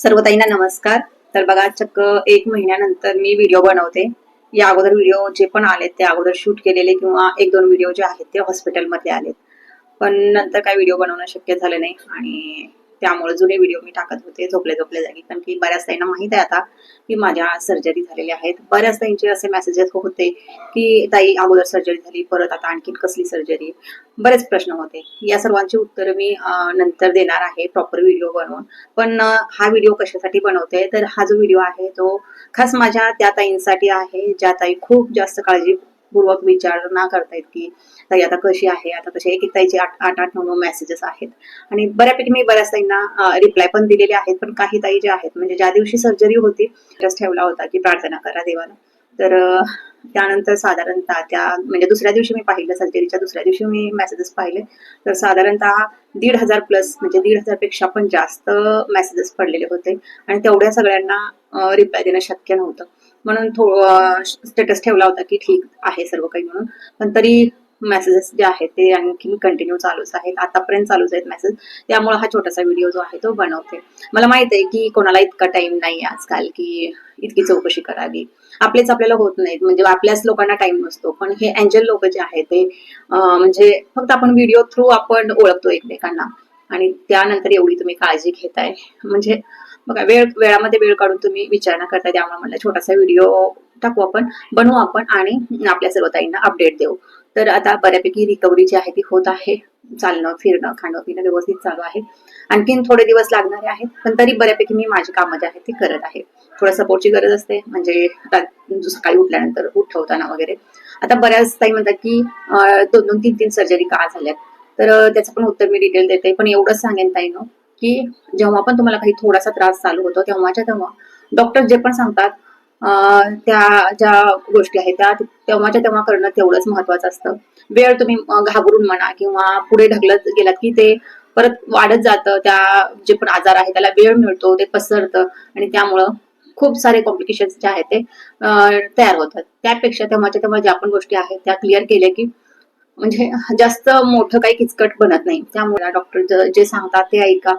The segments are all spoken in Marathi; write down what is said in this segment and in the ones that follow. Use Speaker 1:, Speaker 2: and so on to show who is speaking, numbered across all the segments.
Speaker 1: सर्व ताईंना नमस्कार. तर बघा, चक्क 1 महिन्यानंतर मी व्हिडिओ बनवते. या अगोदर व्हिडिओ जे पण आलेत ते अगोदर शूट केलेले किंवा 1-2 व्हिडिओ जे आहेत ते हॉस्पिटलमधले आलेत. पण नंतर काही व्हिडिओ बनवणं शक्य झालं नाही आणि त्यामुळे जुने व्हिडिओ मी टाकत होते झोपल्या जागी. कारण की बऱ्याच ताईंना माहित आहे आता की माझ्या सर्जरी झालेल्या आहेत. बऱ्याच ताईंचे असे मेसेजेस होते की ताई अगोदर सर्जरी झाली, परत आता आणखीन कसली सर्जरी? बरेच प्रश्न होते. या सर्वांची उत्तरं मी नंतर देणार आहे प्रॉपर व्हिडिओ बनवून. पण हा व्हिडिओ कशासाठी बनवते, तर हा जो व्हिडिओ आहे तो खास माझ्या त्या ताईंसाठी आहे ज्या ताई खूप जास्त काळजीपूर्वक विचारणा करतायत की ताई आता कशी आहे, आता कशी आहे. एक एक ताईचे 8-9 मेसेजेस आहेत आणि बऱ्यापैकी मी बऱ्याच ताईंना रिप्लाय पण दिलेले आहेत. पण काही ताई ज्या आहेत म्हणजे ज्या दिवशी सर्जरी होती स्टेटस ठेवला होता की प्रार्थना करा देवाला. तर त्यानंतर साधारणतः त्या म्हणजे दुसऱ्या दिवशी मी पाहिलं, सर्जरीच्या दुसऱ्या दिवशी मी मेसेजेस पाहिले तर साधारणतः 1,500 प्लस म्हणजे 1,500 पेक्षा पण जास्त मेसेजेस पडलेले होते आणि तेवढ्या सगळ्यांना रिप्लाय देणं शक्य नव्हतं. म्हणून स्टेटस ठेवला होता की ठीक आहे सर्व काही म्हणून. पण तरी मेसेजेस जे आहेत ते आणखी कंटिन्यू चालूच आहेत. आतापर्यंत चालूच आहेत मेसेज. त्यामुळे हा छोटासा व्हिडिओ जो आहे तो बनवते. मला माहित आहे की कोणाला इतका टाइम नाही आजकाल की इतकी चौकशी करावी. आपल्याला होत नाहीत, म्हणजे आपल्याच लोकांना टाइम नसतो. पण हे एंजल लोक जे आहेत ते म्हणजे फक्त आपण व्हिडिओ थ्रू आपण ओळखतो एकमेकांना आणि त्यानंतर एवढी तुम्ही काळजी घेताय. म्हणजे बघा, वेळामध्ये वेळ काढून तुम्ही विचारणा करताय. त्यामुळे मला छोटासा व्हिडिओ टाकू आपण, बनवू आपण आणि आपल्या सर्व ताईंना अपडेट देऊ. तर आता बऱ्यापैकी रिकव्हरी जी आहे ती होत आहे. चालणं, फिरणं, खाणं पिणं व्यवस्थित चालू आहे. आणखीन थोडे दिवस लागणारे आहेत, पण तरी बऱ्यापैकी मी माझी कामं जी आहेत ती करत आहे. थोडं सपोर्टची गरज असते, म्हणजे सकाळी उठल्यानंतर उठवताना वगैरे. आता बऱ्याच ताई म्हणतात की 2-2, 3-3 सर्जरी का झाल्यात. तर त्याचं पण उत्तर मी डिटेल देते. पण एवढंच सांगेन ताईंनो की जेव्हा पण तुम्हाला काही थोडासा त्रास चालू होतो तेव्हा डॉक्टर जे पण सांगतात त्या ज्या गोष्टी आहेत त्या तेव्हा करणं तेवढंच महत्वाचं असतं. वेळ तुम्ही घाबरून म्हणा किंवा पुढे ढकलत गेलात की ते परत वाढत जातं. त्या जे पण आजार आहे त्याला वेळ मिळतो, ते पसरतं आणि त्यामुळं खूप सारे कॉम्प्लिकेशन्स जे आहेत ते तयार होतात. त्यापेक्षा तेव्हा ज्या पण गोष्टी आहेत त्या क्लिअर केल्या की म्हणजे जास्त मोठं काही किचकट बनत नाही. त्यामुळे डॉक्टर जे सांगतात ते ऐका.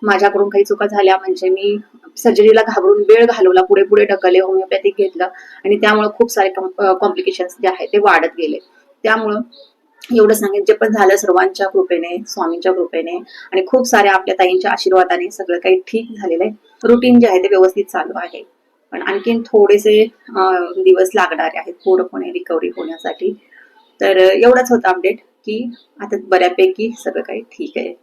Speaker 1: माझ्याकडून काही चुका झाल्या म्हणजे मी सर्जरीला घाबरून वेळ घालवला, पुढे ढकलले, होमिओपॅथिक घेतलं आणि त्यामुळे खूप सारे कॉम्प्लिकेशन्स जे आहेत ते वाढत गेले. त्यामुळं एवढं सांगेन, जे पण झालं सर्वांच्या कृपेने, स्वामींच्या कृपेने आणि खूप साऱ्या आपल्या ताईंच्या आशीर्वादाने सगळं काही ठीक झालेलं आहे. रुटीन जे आहे ते व्यवस्थित चालू आहे. पण आणखीन थोडेसे दिवस लागणारे आहेत पूर्णपणे रिकव्हरी होण्यासाठी. तर एवढंच होतं अपडेट की आता बऱ्यापैकी सगळं काही ठीक आहे.